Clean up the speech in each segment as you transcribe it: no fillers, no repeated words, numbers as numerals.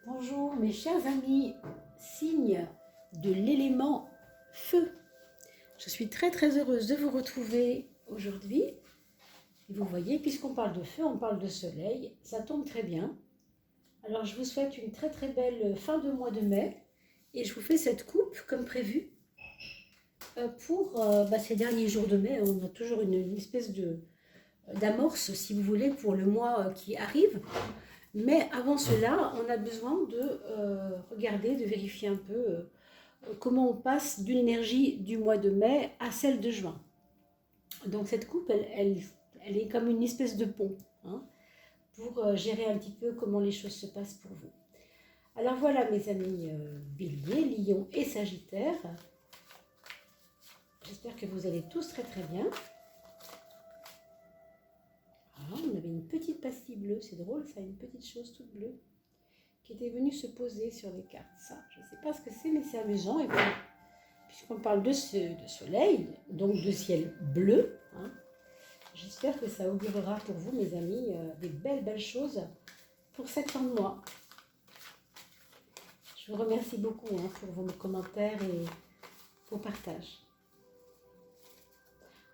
Bonjour mes chers amis, signe de l'élément feu. Je suis très heureuse de vous retrouver aujourd'hui. Et vous voyez, puisqu'on parle de feu, on parle de soleil, ça tombe très bien. Alors je vous souhaite une très belle fin de mois de mai et je vous fais cette coupe comme prévu pour ces derniers jours de mai. On a toujours une espèce d'amorce, si vous voulez, pour le mois qui arrive. Mais avant cela, on a besoin de regarder, de vérifier un peu comment on passe d'une énergie du mois de mai à celle de juin. Donc cette coupe, elle est comme une espèce de pont hein, pour gérer un petit peu comment les choses se passent pour vous. Alors voilà mes amis Bélier, Lion et Sagittaire. J'espère que vous allez tous très bien. Ah, on avait une petite pastille bleue, c'est drôle ça, une petite chose toute bleue qui était venue se poser sur les cartes. Ça, je ne sais pas ce que c'est, mais c'est amusant. Et puis, puisqu'on parle de soleil, donc de ciel bleu, hein, j'espère que ça augurera pour vous, mes amis, des belles choses pour cette fin de mois. Je vous remercie beaucoup pour vos commentaires et vos partages.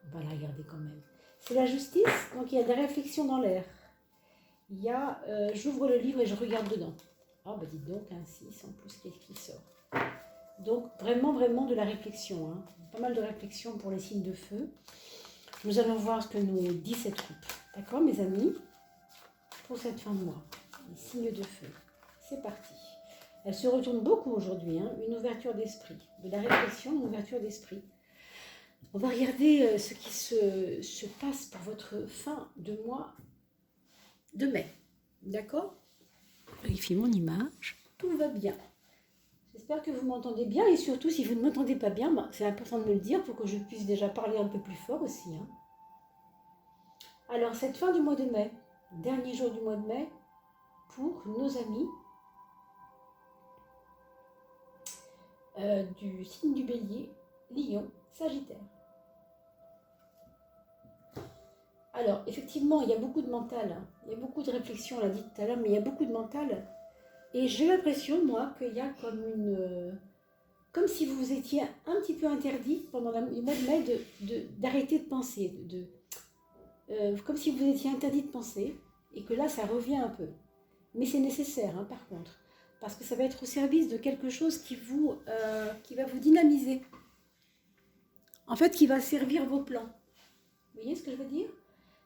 On va la regarder quand même. C'est la justice, donc il y a des réflexions dans l'air. Il y a, j'ouvre le livre et je regarde dedans. Ah bah dites donc, un 6 en plus qui sort. Donc vraiment de la réflexion. Hein. Pas mal de réflexion pour les signes de feu. Nous allons voir ce que nous dit cette coupe. D'accord mes amis? Pour cette fin de mois. Les signes de feu. C'est parti. Elle se retourne beaucoup aujourd'hui. Hein. Une ouverture d'esprit. De la réflexion, une ouverture d'esprit. On va regarder ce qui se passe pour votre fin de mois de mai. D'accord? Vérifie mon image. Tout va bien. J'espère que vous m'entendez bien et surtout si vous ne m'entendez pas bien, c'est important de me le dire pour que je puisse déjà parler un peu plus fort aussi. Hein. Alors cette fin du mois de mai, dernier jour du mois de mai, pour nos amis du signe du Bélier, Lion, Sagittaire. Alors effectivement il y a beaucoup de mental, hein. Il y a beaucoup de réflexion, on l'a dit tout à l'heure, mais il y a beaucoup de mental. Et j'ai l'impression, moi, qu'il y a comme si vous étiez un petit peu interdit pendant le mois de mai d'arrêter de penser, comme si vous étiez interdit de penser, et que là, ça revient un peu. Mais c'est nécessaire, hein, par contre, parce que ça va être au service de quelque chose qui va vous dynamiser. En fait, qui va servir vos plans. Vous voyez ce que je veux dire?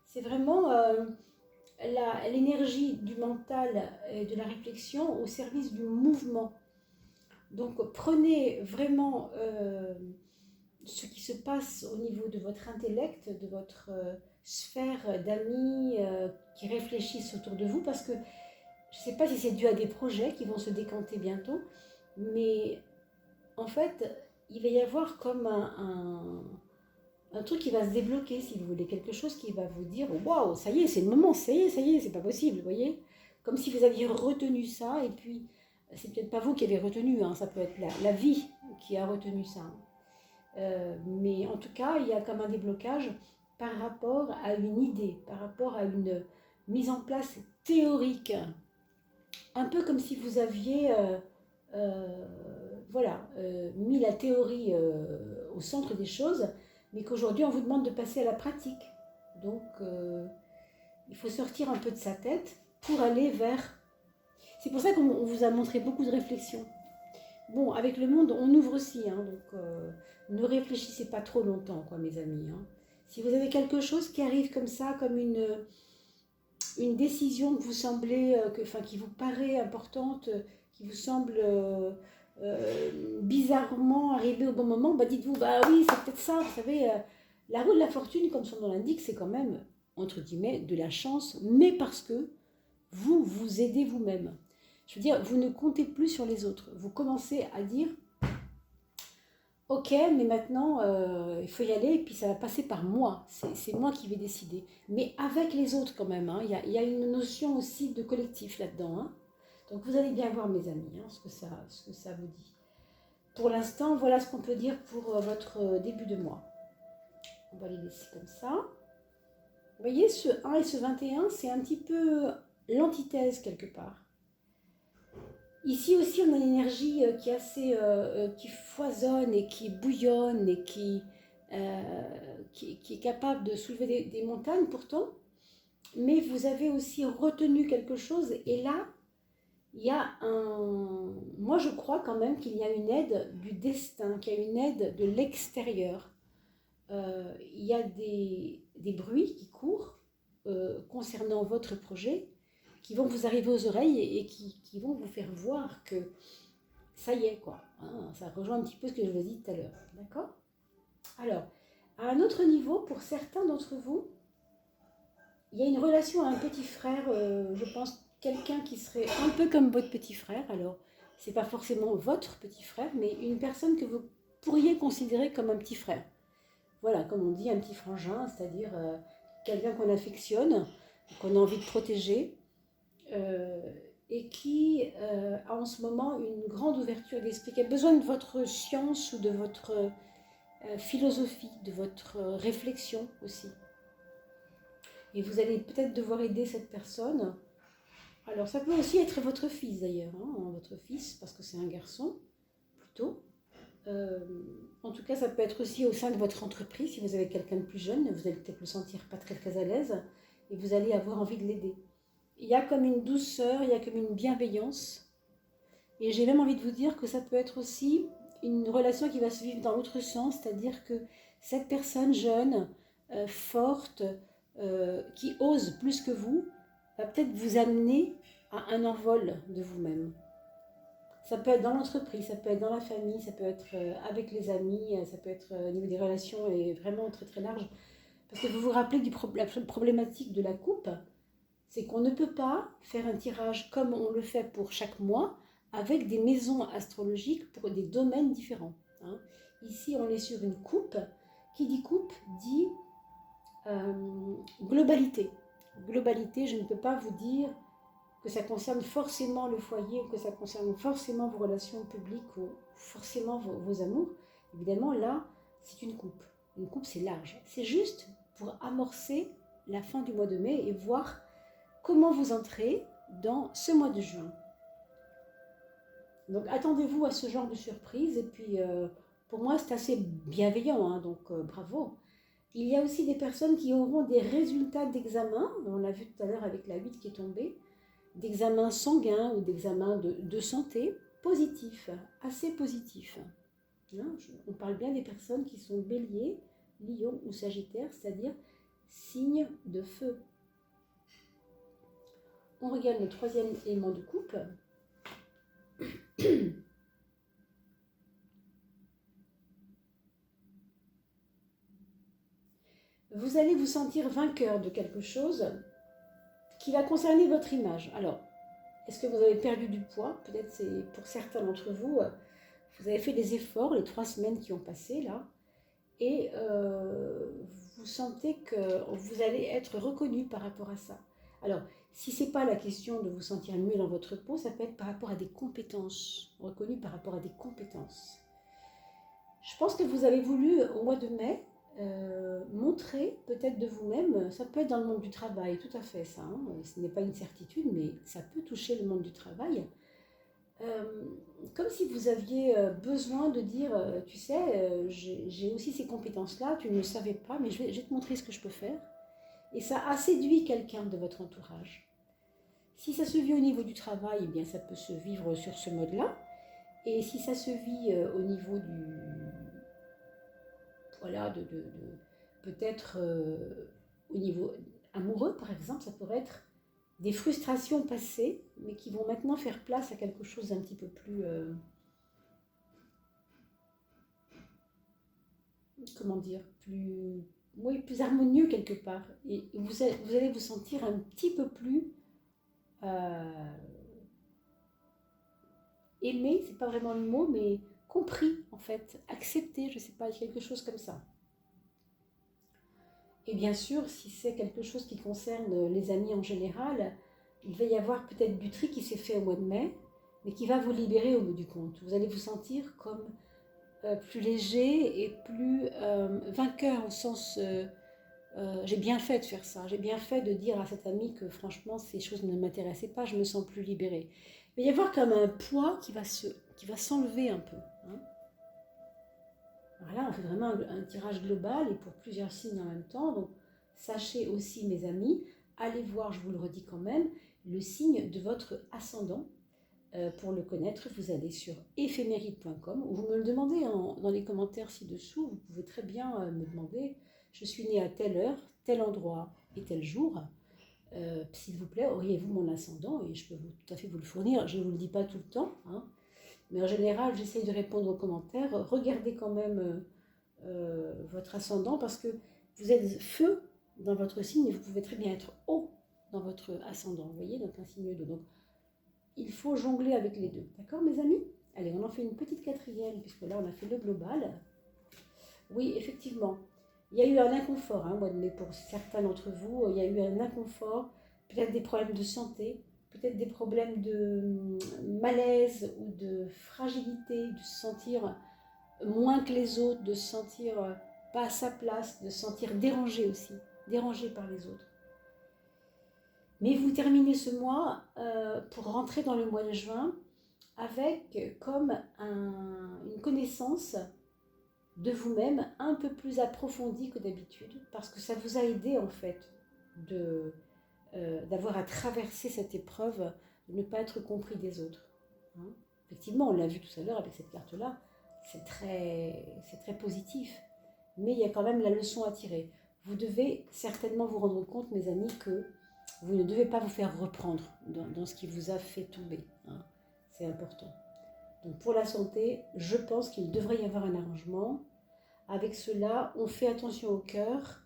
C'est vraiment l'énergie du mental et de la réflexion au service du mouvement. Donc prenez vraiment ce qui se passe au niveau de votre intellect, de votre sphère d'amis qui réfléchissent autour de vous, parce que je ne sais pas si c'est dû à des projets qui vont se décanter bientôt, mais en fait, il va y avoir comme un truc qui va se débloquer, si vous voulez, quelque chose qui va vous dire « Waouh, ça y est, c'est le moment, ça y est, c'est pas possible, vous voyez ?» Comme si vous aviez retenu ça, et puis c'est peut-être pas vous qui avez retenu, hein, ça peut être la vie qui a retenu ça. Mais en tout cas, il y a comme un déblocage par rapport à une idée, par rapport à une mise en place théorique. Un peu comme si vous aviez mis la théorie au centre des choses, mais qu'aujourd'hui on vous demande de passer à la pratique. Donc il faut sortir un peu de sa tête pour aller vers... C'est pour ça qu'on vous a montré beaucoup de réflexions. Bon, avec le monde, on ouvre aussi, hein, donc ne réfléchissez pas trop longtemps, quoi, mes amis. Hein. Si vous avez quelque chose qui arrive comme ça, comme une décision que vous semblez, qui vous paraît importante, qui vous semble bizarrement arriver au bon moment, bah dites-vous, bah oui, c'est peut-être ça, vous savez, la roue de la fortune, comme son nom l'indique, c'est quand même, entre guillemets, de la chance, mais parce que vous vous aidez vous-même. Je veux dire, vous ne comptez plus sur les autres. Vous commencez à dire, ok, mais maintenant, il faut y aller, et puis ça va passer par moi. C'est moi qui vais décider. Mais avec les autres quand même. Hein. Il y a une notion aussi de collectif là-dedans. Hein. Donc vous allez bien voir, mes amis, hein, ce que ça vous dit. Pour l'instant, voilà ce qu'on peut dire pour votre début de mois. On va les laisser comme ça. Vous voyez, ce 1 et ce 21, c'est un petit peu l'antithèse quelque part. Ici aussi, on a une énergie qui est assez, qui foisonne et qui bouillonne et qui est capable de soulever des montagnes pourtant. Mais vous avez aussi retenu quelque chose et là, il y a un... Moi, je crois quand même qu'il y a une aide du destin, qu'il y a une aide de l'extérieur. Il y a des bruits qui courent concernant votre projet qui vont vous arriver aux oreilles et qui vont vous faire voir que ça y est, quoi. Hein, ça rejoint un petit peu ce que je vous ai dit tout à l'heure. D'accord? Alors, à un autre niveau, pour certains d'entre vous, il y a une relation à un petit frère, je pense, quelqu'un qui serait un peu comme votre petit frère. Alors, c'est pas forcément votre petit frère, mais une personne que vous pourriez considérer comme un petit frère. Voilà, comme on dit, un petit frangin, c'est-à-dire quelqu'un qu'on affectionne, qu'on a envie de protéger, euh, et qui a en ce moment une grande ouverture d'esprit, qui a besoin de votre science ou de votre philosophie, de votre réflexion aussi. Et vous allez peut-être devoir aider cette personne. Alors ça peut aussi être votre fils d'ailleurs, hein, votre fils, parce que c'est un garçon, plutôt. Euh, En tout cas, ça peut être aussi au sein de votre entreprise, si vous avez quelqu'un de plus jeune, vous allez peut-être le sentir pas très très à l'aise, et vous allez avoir envie de l'aider. Il y a comme une douceur, il y a comme une bienveillance, et j'ai même envie de vous dire que ça peut être aussi une relation qui va se vivre dans l'autre sens, c'est-à-dire que cette personne jeune, forte, qui ose plus que vous, va peut-être vous amener à un envol de vous-même. Ça peut être dans l'entreprise, ça peut être dans la famille, ça peut être avec les amis, ça peut être au niveau des relations et vraiment très très large. Parce que vous vous rappelez la problématique de la coupe, c'est qu'on ne peut pas faire un tirage comme on le fait pour chaque mois avec des maisons astrologiques pour des domaines différents. Hein. Ici, on est sur une coupe. Qui dit coupe dit globalité. Globalité, je ne peux pas vous dire que ça concerne forcément le foyer, ou que ça concerne forcément vos relations publiques, ou forcément vos amours. Évidemment, là, c'est une coupe. Une coupe, c'est large. C'est juste pour amorcer la fin du mois de mai et voir comment vous entrez dans ce mois de juin. Donc, attendez-vous à ce genre de surprise. Et puis, pour moi, c'est assez bienveillant, hein, donc bravo. Il y a aussi des personnes qui auront des résultats d'examen. On l'a vu tout à l'heure avec la 8 qui est tombée. D'examens sanguins ou d'examens de santé positifs, assez positifs. Hein, on parle bien des personnes qui sont bélier, lion ou sagittaire, c'est-à-dire signe de feu. On regarde le troisième élément de coupe. Vous allez vous sentir vainqueur de quelque chose qui va concerner votre image. Alors, est-ce que vous avez perdu du poids? Peut-être c'est pour certains d'entre vous, vous avez fait des efforts les 3 semaines qui ont passé là, et vous sentez que vous allez être reconnu par rapport à ça. Alors, si ce n'est pas la question de vous sentir mieux dans votre peau, ça peut être par rapport à des compétences, reconnu par rapport à des compétences. Je pense que vous avez voulu, au mois de mai, montrer peut-être de vous-même, ça peut être dans le monde du travail, tout à fait ça, hein, ce n'est pas une certitude, mais ça peut toucher le monde du travail. Comme si vous aviez besoin de dire, tu sais, j'ai aussi ces compétences-là, tu ne le savais pas, mais je vais te montrer ce que je peux faire. Et ça a séduit quelqu'un de votre entourage. Si ça se vit au niveau du travail, eh bien ça peut se vivre sur ce mode-là. Et si ça se vit au niveau du... Voilà, peut-être au niveau amoureux, par exemple, ça pourrait être des frustrations passées, mais qui vont maintenant faire place à quelque chose d'un petit peu plus... comment dire, plus, oui, plus harmonieux quelque part. Et vous allez vous sentir un petit peu plus aimé, c'est pas vraiment le mot, mais compris en fait, accepté, je sais pas, quelque chose comme ça. Et bien sûr, si c'est quelque chose qui concerne les amis en général, il va y avoir peut-être du tri qui s'est fait au mois de mai, mais qui va vous libérer au bout du compte. Vous allez vous sentir comme plus léger et plus vainqueur au sens j'ai bien fait de faire ça. J'ai bien fait de dire à cette amie que franchement, ces choses ne m'intéressaient pas, je me sens plus libérée. Il va y avoir comme un poids qui va s'enlever un peu. Hein. Voilà, on fait vraiment un tirage global et pour plusieurs signes en même temps. Donc, sachez aussi, mes amis, allez voir, je vous le redis quand même, le signe de votre ascendant. Pour le connaître, vous allez sur éphéméride.com ou vous me le demandez dans les commentaires ci-dessous. Vous pouvez très bien me demander, je suis née à telle heure, tel endroit et tel jour. S'il vous plaît, auriez-vous mon ascendant? Et je peux tout à fait vous le fournir. Je ne vous le dis pas tout le temps, hein, mais en général, j'essaye de répondre aux commentaires. Regardez quand même votre ascendant parce que vous êtes feu dans votre signe et vous pouvez très bien être eau dans votre ascendant. Vous voyez, donc un signe d'eau. Donc, il faut jongler avec les deux. D'accord, mes amis? Allez, on en fait une petite quatrième, puisque là, on a fait le global. Oui, effectivement, il y a eu un inconfort, hein, mais pour certains d'entre vous, il y a eu un inconfort, peut-être des problèmes de santé, peut-être des problèmes de malaise ou de fragilité, de se sentir moins que les autres, de se sentir pas à sa place, de se sentir dérangé aussi, dérangé par les autres. Mais vous terminez ce mois pour rentrer dans le mois de juin avec comme une connaissance de vous-même un peu plus approfondie que d'habitude, parce que ça vous a aidé en fait d'avoir à traverser cette épreuve, de ne pas être compris des autres. Hein. Effectivement, on l'a vu tout à l'heure avec cette carte-là, c'est très positif, mais il y a quand même la leçon à tirer. Vous devez certainement vous rendre compte, mes amis, que vous ne devez pas vous faire reprendre dans ce qui vous a fait tomber. Hein. C'est important. Donc pour la santé, je pense qu'il devrait y avoir un arrangement. Avec cela, on fait attention au cœur.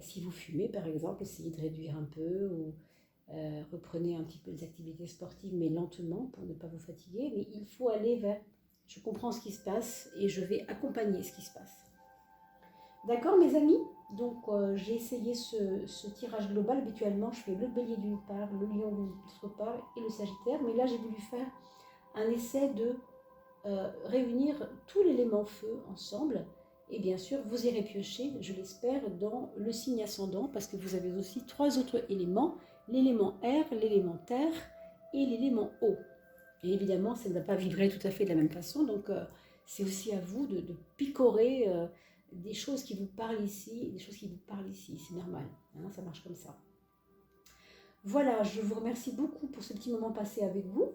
Si vous fumez, par exemple, essayez de réduire un peu ou reprenez un petit peu les activités sportives, mais lentement pour ne pas vous fatiguer. Mais il faut aller vers, je comprends ce qui se passe et je vais accompagner ce qui se passe. D'accord, mes amis? Donc, j'ai essayé ce tirage global. Habituellement, je fais le bélier d'une part, le lion d'autre part et le sagittaire. Mais là, j'ai voulu faire un essai de réunir tout l'élément feu ensemble. Et bien sûr, vous irez piocher, je l'espère, dans le signe ascendant, parce que vous avez aussi 3 autres éléments, l'élément air, l'élément terre et l'élément eau. Et évidemment, ça ne va pas vibrer tout à fait de la même façon, donc c'est aussi à vous de picorer des choses qui vous parlent ici, des choses qui vous parlent ici, c'est normal, hein, ça marche comme ça. Voilà, je vous remercie beaucoup pour ce petit moment passé avec vous.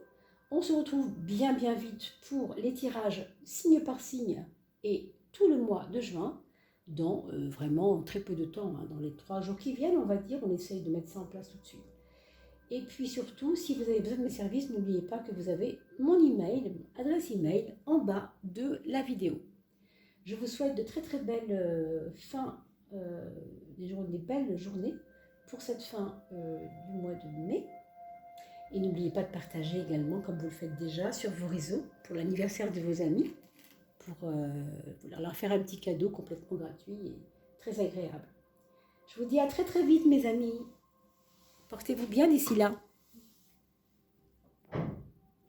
On se retrouve bien vite pour les tirages signe par signe et tout le mois de juin, dans vraiment très peu de temps, hein, dans les 3 jours qui viennent, on va dire, on essaye de mettre ça en place tout de suite. Et puis surtout, si vous avez besoin de mes services, n'oubliez pas que vous avez mon email, mon adresse email en bas de la vidéo. Je vous souhaite de très belles des belles journées pour cette fin du mois de mai. Et n'oubliez pas de partager également, comme vous le faites déjà, sur vos réseaux pour l'anniversaire de vos amis, pour leur faire un petit cadeau complètement gratuit et très agréable. Je vous dis à très vite, mes amis. Portez-vous bien d'ici là.